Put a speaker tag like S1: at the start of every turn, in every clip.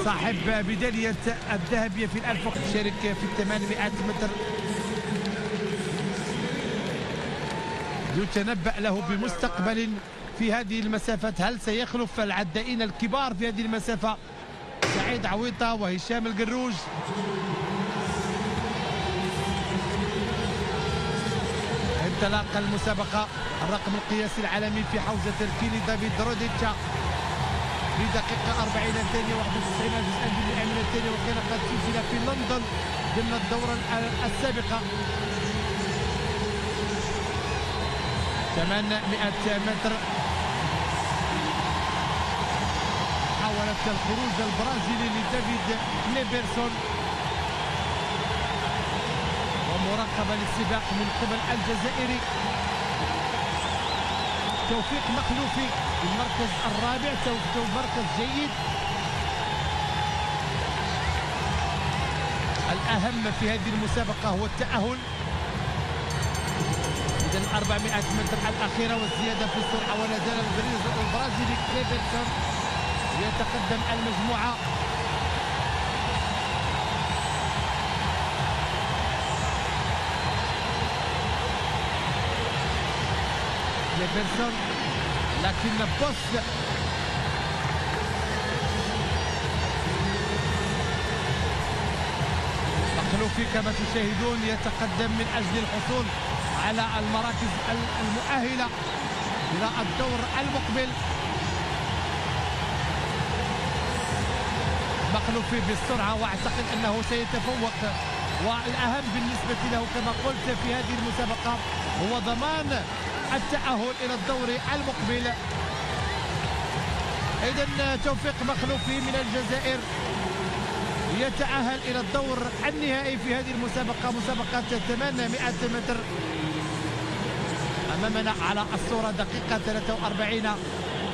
S1: صاحب ميدالية الذهبية في 1000 شارك في 800 متر، يتنبأ له بمستقبل في هذه المسافات. هل سيخلف العدائين الكبار في هذه المسافة سعيد عويطة وهشام القروج؟ انطلاق المسابقة، الرقم القياسي العالمي في حوزة الكيلي دافيد روديتشا بدقيقة 40 ثانية 91 جزءا من الثانية، وكان قد سجل في لندن ضمن الدورة السابقة. 800 متر، حاولت الخروج البرازيلي لدافيد كليبرسون، ومراقبة للسباق من قبل الجزائري توفيق مخلوفي في المركز الرابع، مركز جيد. الأهم في هذه المسابقة هو التأهل. إذن 400 متر الأخيرة والزيادة في السرعة، ولا زال البرازيلي كليبرسون يتقدم المجموعة. كليبرسون لكن بوس مخلوفي كما تشاهدون يتقدم من أجل الحصول على المراكز المؤهلة إلى الدور المقبل. مخلوفي بالسرعة، واعتقد أنه سيتفوق، والأهم بالنسبة له كما قلت في هذه المسابقة هو ضمان التأهل إلى الدور المقبل. إذن توفيق مخلوفي من الجزائر يتأهل إلى الدور النهائي في هذه المسابقة، مسابقة 800 متر. أمامنا على الصورة دقيقة 43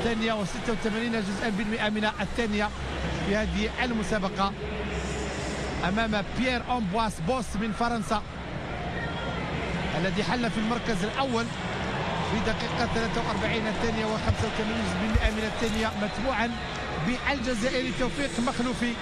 S1: ثانية و86 جزءا بالمئة من الثانية في هذه المسابقة، أمام بيير أمبواس بوس من فرنسا الذي حل في المركز الأول بدقيقة 43 ثانية و85 جزء بالمئة من الثانية، متبوعا بالجزائري توفيق مخلوفي